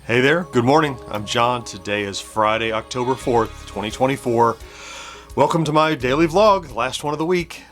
Hey there, good morning. I'm John. Today is Friday, October 4th, 2024. Welcome to my daily vlog, the last one of the week.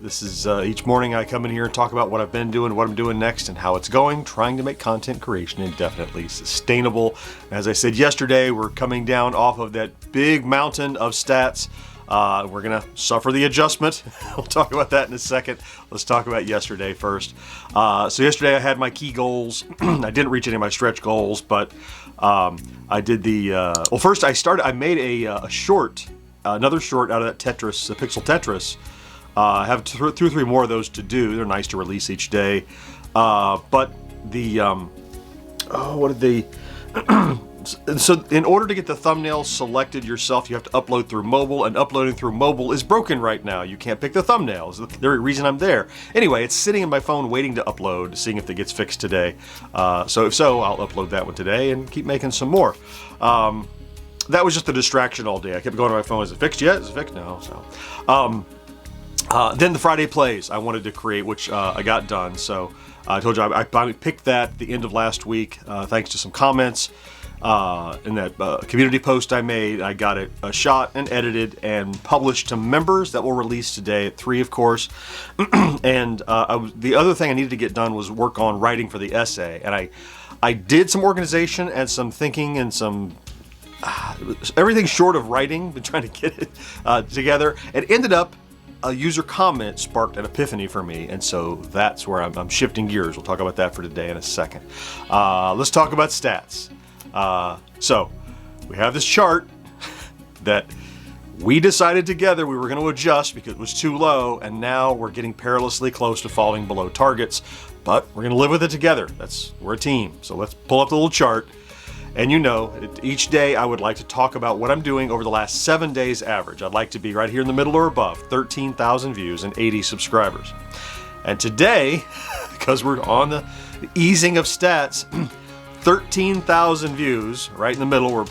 This is each morning I come in here and talk about what I've been doing, what I'm doing next, and how it's going, trying to make content creation indefinitely sustainable. As I said yesterday, we're coming down off of that big mountain of stats. We're gonna suffer the adjustment. We'll talk about that in a second. Let's talk about yesterday first. So yesterday I had my key goals. I didn't reach any of my stretch goals, but I did the, well first I made a short, another short out of that Tetris, the Pixel Tetris. I have two or three more of those to do. They're nice to release each day. But the, what did they, so in order to get the thumbnail selected yourself, you have to upload through mobile, and uploading through mobile is broken right now. You can't pick the thumbnails. The very reason I'm there. Anyway, it's sitting in my phone waiting to upload, seeing if it gets fixed today. So if so, I'll upload that one today and keep making some more. That was just a distraction all day. I kept going to my phone. Is it fixed yet? Is it fixed? No. So, then the Friday plays I wanted to create, which I got done. So I told you I finally picked that at the end of last week, thanks to some comments. In that community post I made. I got it shot and edited and published to members. That will release today at 3, of course. And the other thing I needed to get done was work on writing for the essay. And I did some organization and some thinking and some everything short of writing, been trying to get it together. It ended up a user comment sparked an epiphany for me, and so that's where I'm shifting gears. We'll talk about that for today in a second. Let's talk about stats. So we have this chart that we decided together we were going to adjust because it was too low, and now we're getting perilously close to falling below targets, but we're going to live with it together. We're a team. So let's pull up the little chart. And you know, each day I would like to talk about what I'm doing over the last 7 days average. I'd like to be right here in the middle or above, 13,000 views and 80 subscribers. And today, because we're on the easing of stats, 13,000 views, right in the middle where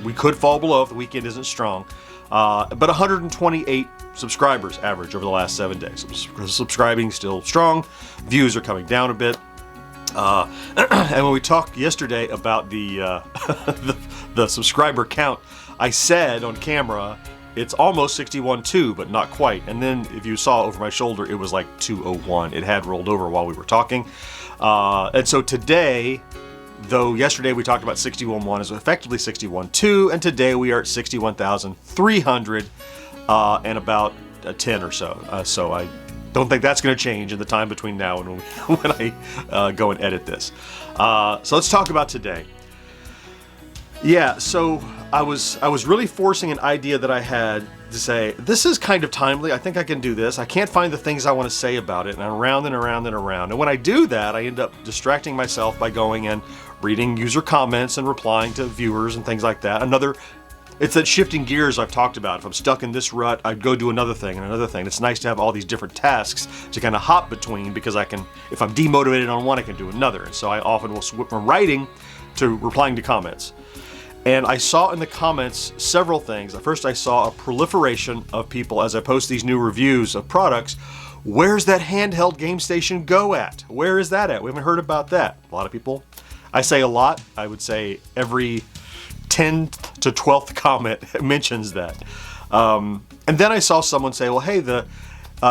we could fall below if the weekend isn't strong, but 128 subscribers average over the last 7 days. Subscribing still strong, views are coming down a bit. And when we talked yesterday about the, the subscriber count, I said on camera, it's almost 61.2, but not quite. And then if you saw over my shoulder, it was like 201. It had rolled over while we were talking. And so today, though yesterday we talked about 61.1 is effectively 61.2, and today we are at 61,300 and about 10 or so. So I don't think that's going to change in the time between now and when I go and edit this. So let's talk about today. Yeah, so I was really forcing an idea that I had to say, this is kind of timely. I think I can do this. I can't find the things I want to say about it, and I'm around and around and around. And when I do that, I end up distracting myself by going and reading user comments and replying to viewers and things like that. It's that shifting gears I've talked about. If I'm stuck in this rut, I'd go do another thing and another thing. It's nice to have all these different tasks to kind of hop between, because I can, if I'm demotivated on one, I can do another. And so I often will switch from writing to replying to comments. And I saw in the comments several things. First, I saw a proliferation of people as I post these new reviews of products. Where's that handheld game station Go at? Where is that at? We haven't heard about that. A lot of people. I say a lot. I would say every 10th to 12th comment mentions that. And then I saw someone say, well, hey,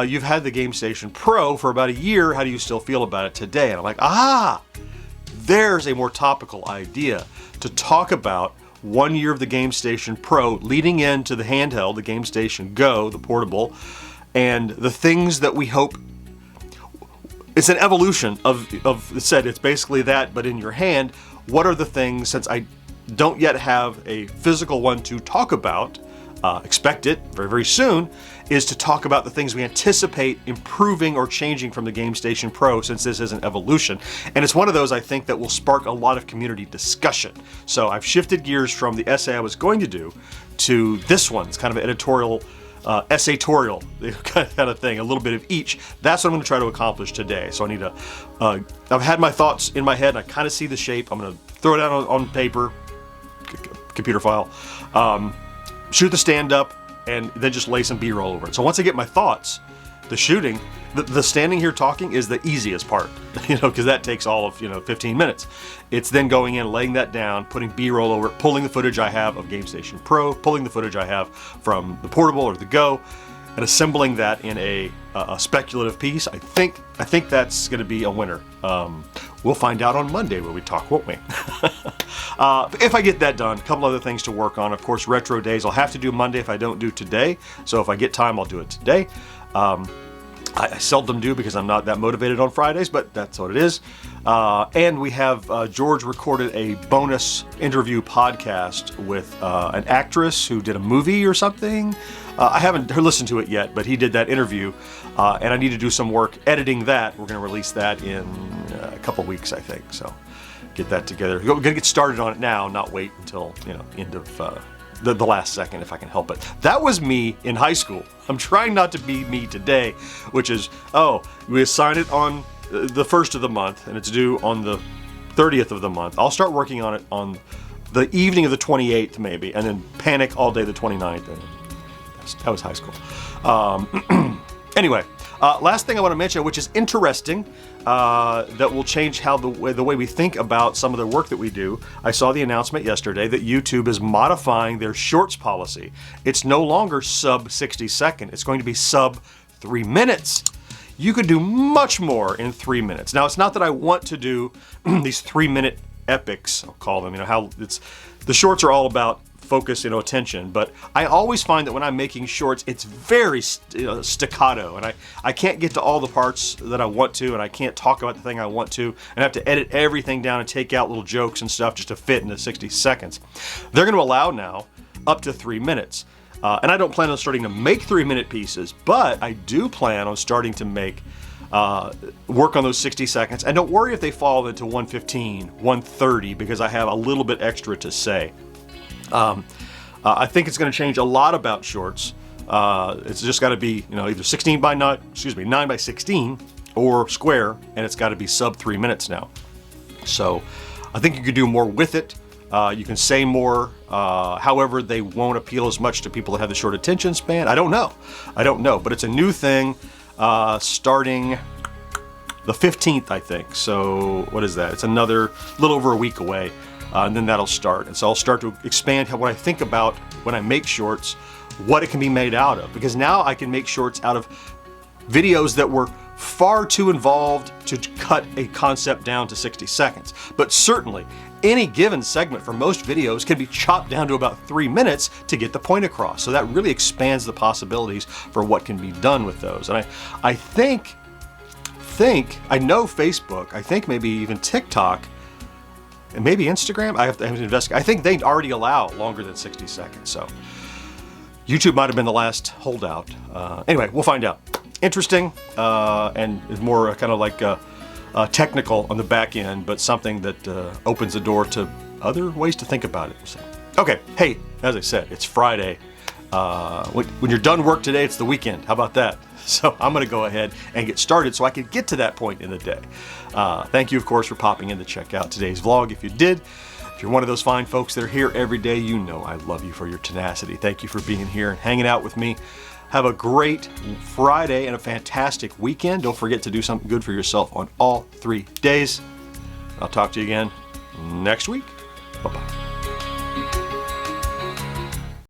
you've had the Game Station Pro for about a year. How do you still feel about it today? And I'm like, there's a more topical idea to talk about 1 year of the Game Station Pro leading into the handheld, the Game Station Go, the portable, and the things that we hope. It's an evolution of said, it's basically that, but in your hand. What are the things, since I don't yet have a physical one to talk about, expect it very, very soon, is to talk about the things we anticipate improving or changing from the Game Station Pro, since this is an evolution. And it's one of those, I think, that will spark a lot of community discussion. So I've shifted gears from the essay I was going to do to this one. It's kind of an editorial, essayatorial kind of thing, a little bit of each. That's what I'm going to try to accomplish today. So I need to, I've had my thoughts in my head, and I kind of see the shape. I'm going to throw it out on paper, computer file, shoot the stand up, and then just lay some B-roll over it. So once I get my thoughts The shooting, the standing here talking is the easiest part, because that takes all of 15 minutes. It's then going in, laying that down, putting B-roll over it, pulling the footage I have of GameStation Pro, pulling the footage I have from the portable or the Go, and assembling that in a speculative piece. I think that's going to be a winner. We'll find out on Monday when we talk, won't we? If I get that done, a couple other things to work on. Of course, retro days I'll have to do Monday if I don't do today. So if I get time, I'll do it today. I seldom do because I'm not that motivated on Fridays, but that's what it is. And we have George recorded a bonus interview podcast with an actress who did a movie or something. I haven't listened to it yet, but he did that interview, and I need to do some work editing that. We're going to release that in a couple weeks, I think. So get that together. We're going to get started on it now, not wait until end of the last second if I can help it. That was me in high school. I'm trying not to be me today, which is, we assign it on the 1st of the month and it's due on the 30th of the month. I'll start working on it on the evening of the 28th maybe, and then panic all day the 29th. And that was high school. Anyway, last thing I want to mention, which is interesting, that will change how the way we think about some of the work that we do. I saw the announcement yesterday that YouTube is modifying their shorts policy. It's no longer sub 60 second. It's going to be sub 3 minutes. You could do much more in 3 minutes. Now, it's not that I want to do these 3-minute epics, I'll call them, the shorts are all about focus, attention, but I always find that when I'm making shorts, it's very staccato, and I can't get to all the parts that I want to, and I can't talk about the thing I want to, and I have to edit everything down and take out little jokes and stuff just to fit into 60 seconds. They're going to allow now up to 3 minutes, and I don't plan on starting to make 3-minute pieces, but I do plan on starting to make work on those 60 seconds, and don't worry if they fall into 115, 130, because I have a little bit extra to say. I think it's going to change a lot about shorts. It's just got to be, either 9 by 16 or square, and it's got to be sub 3 minutes now. So I think you could do more with it. You can say more. However, they won't appeal as much to people that have the short attention span. I don't know, but it's a new thing starting the 15th, I think. So what is that? It's another little over a week away. And then that'll start. And so I'll start to expand what I think about when I make shorts, what it can be made out of. Because now I can make shorts out of videos that were far too involved to cut a concept down to 60 seconds. But certainly, any given segment for most videos can be chopped down to about 3 minutes to get the point across. So that really expands the possibilities for what can be done with those. And I think, I know Facebook, I think maybe even TikTok, and maybe Instagram, I have to investigate. I think they already allow longer than 60 seconds. So YouTube might have been the last holdout. Anyway, we'll find out. Interesting, and is more kind of like technical on the back end, but something that opens the door to other ways to think about it. So, okay, hey, as I said, it's Friday. When you're done work today, it's the weekend. How about that? So I'm going to go ahead and get started so I can get to that point in the day. Thank you, of course, for popping in to check out today's vlog. If you did, if you're one of those fine folks that are here every day, you know I love you for your tenacity. Thank you for being here and hanging out with me. Have a great Friday and a fantastic weekend. Don't forget to do something good for yourself on all 3 days. I'll talk to you again next week. Bye-bye.